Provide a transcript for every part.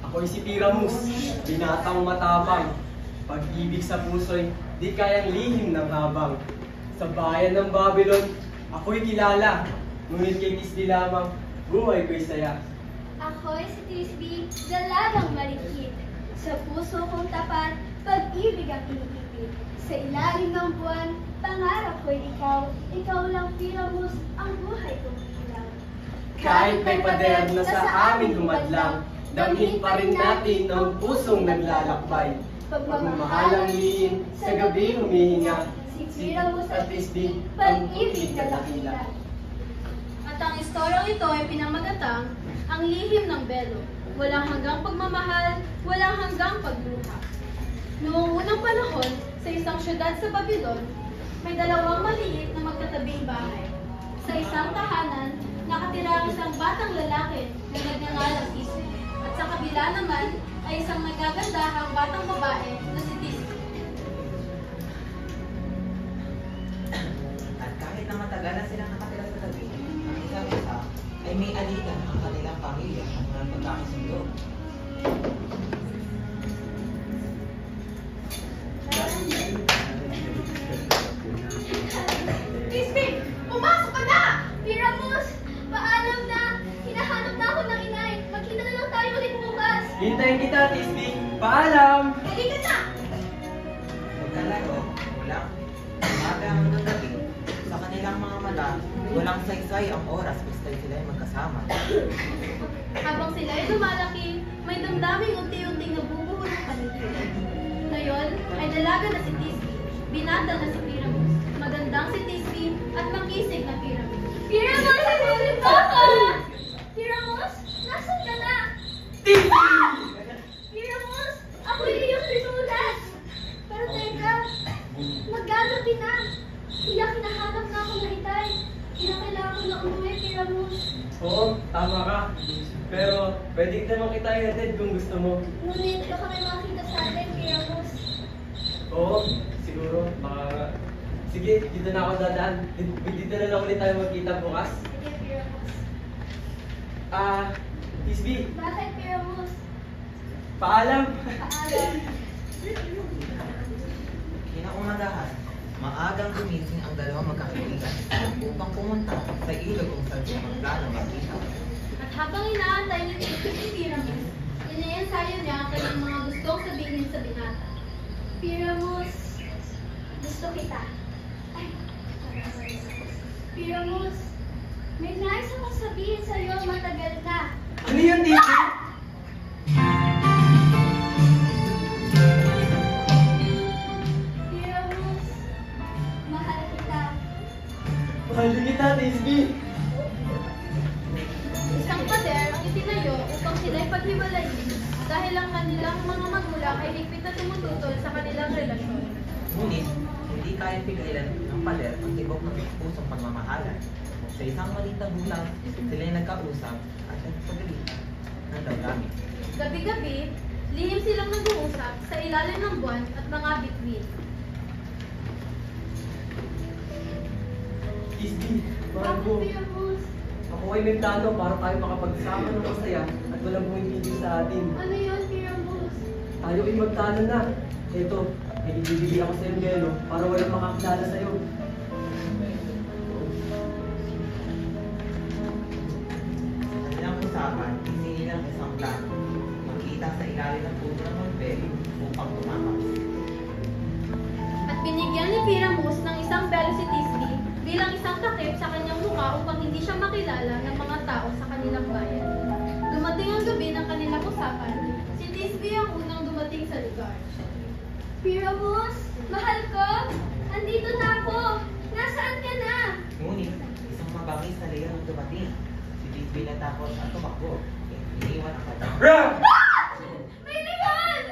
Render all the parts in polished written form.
Ako'y si Pyramus, binatang matapang. Pag-ibig sa puso'y di kayang lihim ng habang. Sa bayan ng Babylon, ako'y kilala. Ngunit kay Tisby lamang, buhay ko'y saya. Ako'y si Tisby, dalagang malikit. Sa puso kong tapat, pag-ibig ang iniipit. Sa ilalim ng buwan, pangarap ko'y ikaw. Ikaw lang, Pyramus, ang buhay kong ilaw. Kahit may pader na sa amin humadlang, damhin pa rin natin ang pusong naglalakbay. Pagmamahalang lihim, sa gabi humihinga, Si Pyramus at Tisby, pag-ibig na dakila. At ang istoryang ito ay pinamagatang ang lihim ng belo. Walang hanggang pagmamahal, walang hanggang pagluha. Noong unang panahon, sa isang syudad sa Babylon, may dalawang maliit na magkatabing bahay. Sa isang tahanan, nakatira ang isang batang lalaki na nagngangalang Tisby. At sa kabila naman ay isang nagagandahang batang babae na si Tisby. At kahit na matagal na silang nakatira sa tabi, ang isa't isa ay may alitan ang kanilang pamilya at walang pagkakasundo. Tisby! Pumasok ka na! Pyramus! Paalam na! Hinahanap na ako ng inay. Magkita na lang tayo ulit bukas. Hintayin kita, Tisby. Paalam! Halika na! Magkalaro, walang umaga hanggang gabi, sa kanilang mga mata, walang saysay ang oras basta sila ay magkasama. Habang sila ay lumalaki, may damdaming unti-unting nabubuo ng pamilya. Ngayon ay dalaga na si Tisby, binata na si Pyramus, magandang si Tisby at makisig na Pyramus. Pyramus! Nasulit mo ako! Pyramus! Nasaan ka na? Tisby! Pyramus! Ako iyong sinulat! Pero teka, magagabi na. Iyak hinahanap na ako ng itay. Kinakailangan ko na umuwi, Pyramus. Oo, tama ka. Pero pwede naman kita i-headed kung gusto mo. Ngunit baka may makita sa atin, Pyramus. Oo, siguro. Baka... Sige, dito na ako dadaan. Dito na lang ulit tayo magkita bukas. Sige, Pyramus. Tisby, Bakit, Pyramus? paalam. Paalam. Kinaumagahan, maagang gumising ang dalawang magkakaibigan upang pumunta sa ilog kung saan sila magplano magkita. At habang inaantay ni Tisby si Pyramus, iniensayo niya ang kanyang mga gustong sabihin sa binata. Pyramus, gusto kita. Ay, Pyramus, may nais akong sabihin sa'yo matagal na. Ano yun, Tisby? Pyramus, mahal kita. Mahal din kita, Tisby. Isang pader ang itinayo upang sila'y paghiwalayin dahil ang kanilang mga magulang ay higpit na tumututol sa kanilang relasyon. Ngunit, hindi kaya pigilan ng pader ang tibok ng pusong pagmamahalan. Sa isang maliit na bulang, sila ay nagkausap at nagpagalitan ng damdamin. Gabi-gabi, lihim silang nag-uusap sa ilalim ng buwan at mga bituin. Tisby, mahal Bakit, ko. Pyramus? Ako ay may plano para tayo makapagsama ng masaya at walang bumibigil sa atin. Ano yun, Pyramus? Tayo ay magtalo na. Ito, may ibibigay ako sa iyo, Belo, para walang makakilala sa iyo. Kanilang usapan, isinilang isang plano. Magkita sa ilalim ng puno ng mulberry upang tumakas. At binigyan ni Pyramus ng isang belo si Tisby bilang isang takip sa kanyang mukha upang hindi siya makilala ng mga tao sa kanilang bayan. Dumating ang gabi ng kanilang usapan, si Tisby ang unang dumating sa lugar. Pyramus, mahal ko, andito na ako. Nasaan ka na? Ngunit, isang mabangis na leon ang dumating. Si Tisby natakot at tumakbo. Iniwan ang kanyang Rah! May leon!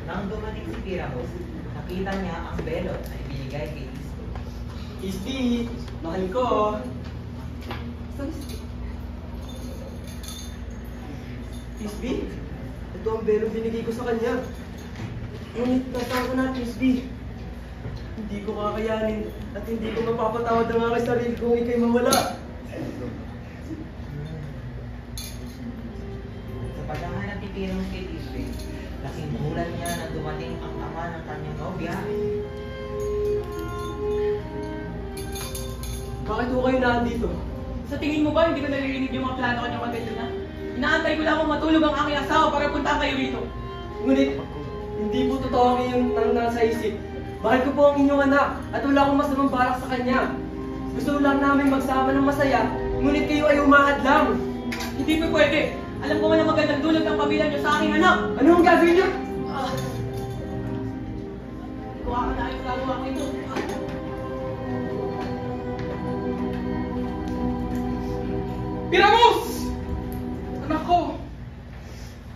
Nang dumating si Pyramus, nakita niya ang belot na ibinigay kay Tisby. Tisby, mahal ko. Tisby, ito ang belo binigay ko sa kanya. Ngunit nasaan ko na, Tisby? Hindi ko kakayanin at hindi ko mapapatawad ang aking sarili kung ikay mawala. Sa paghahanap ni Piramos kay Tisbe, laking bulan niya na dumating ang ama ng kanyang nobya. Bakit ko kayo nandito? Sa tingin mo ba hindi ko naririnig yung mga plano kanyang kanina? Inaantay ko lang kung matulog ang aking asawa para puntahan kayo rito. Ngunit, hindi po totoo ang inyong nasa isip. Mahal ko po ang inyong anak at wala akong masamang balak sa kanya. Gusto lang namin magsama ng masaya, ngunit kayo ay umahad lang. Hindi po pwede. Alam ko man na magandang dulot ang pamilya niyo sa aking anak. Ano ang gagawin niyo? Kuha ka na yung gagawa ko ito. Piramos! Anak ko!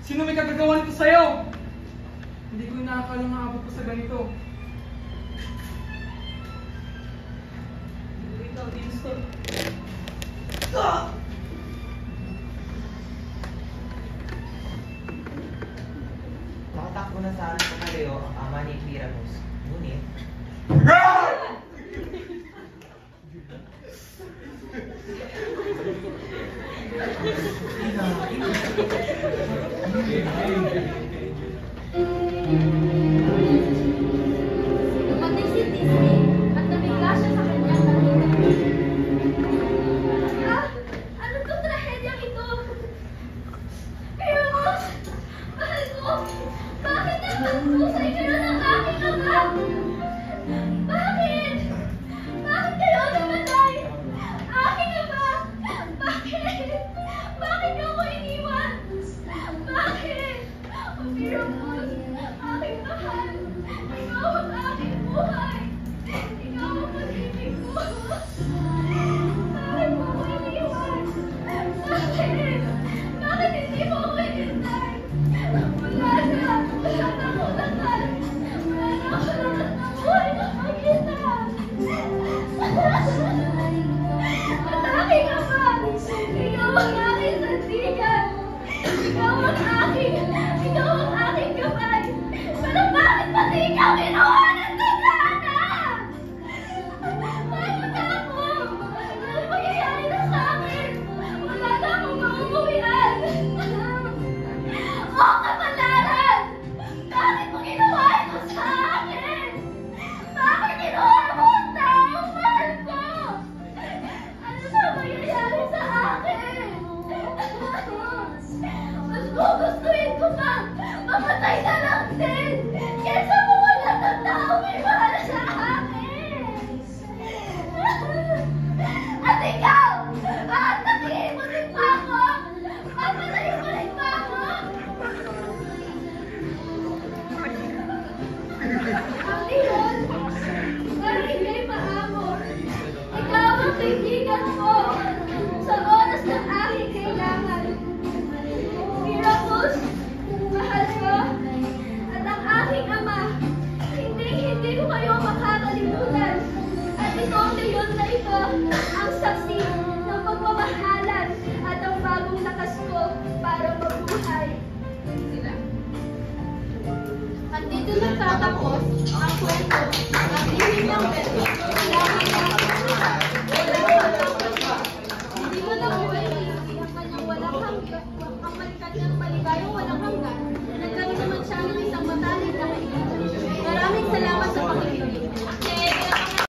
Sino may kagagawa nito sa'yo? Hindi ko nakakalang maabot ko sa ganito. Ikaw, Disto. Nakatakbo na sa anak ng Kaleo ang ama ni Piramos. Ngunit, Dumating si Tisbe at nabigla siya sa kanyang nakita. Ah! Ano tong trahedyang ito? Piramos! Mahal ko! Bakit nagpagpusay kayo ng aking ama? Bakit? Bakit kayo namatay? Aking ama! Bakit? Bakit niyo ako iniwan? Bakit? Oh, Piramos! Aking mahal! Ikaw ang aking buhay! Ikaw ang pag-ibig ko! Bakit mo ako iniwan? Bakit? Bakit hindi mo ako inintay? Wala na! Wala na akong lakas! Wala na ako lakas ng buhay na makita! At aking ama! Ikaw ang aking sandigan! Ikaw ang aking kamay! Pero bakit pati ikaw inuwanan ko sana? Paano na ako? Ano mangyayari na sa akin? Wala na akong mauuwian! O kapalaran! Bakit mo ginawa ito sa akin? Bakit ginawa mo ang taong mahal ko? Ano na mangyayari sa akin? Mas gugustuhin ko pa mamatay na lang din kesa mawala ng taong may mahal sa akin. At ikaw! Aatakihin mo din pa ako! Papatayin mo din pa ako! Ang iyon, pero ika'y maamor. Ikaw ang kaibigan ko sa oras ng aking kailangan. Piramos, mahal ko, at ang aking ama, hindi ko kayo makakalimutan. At itong leyon na ito ang saksi ng pagmamahalan at ang bagong lakas ko para mabuhay. At dito nagtatapos ang kwento ng lihim ng Belo.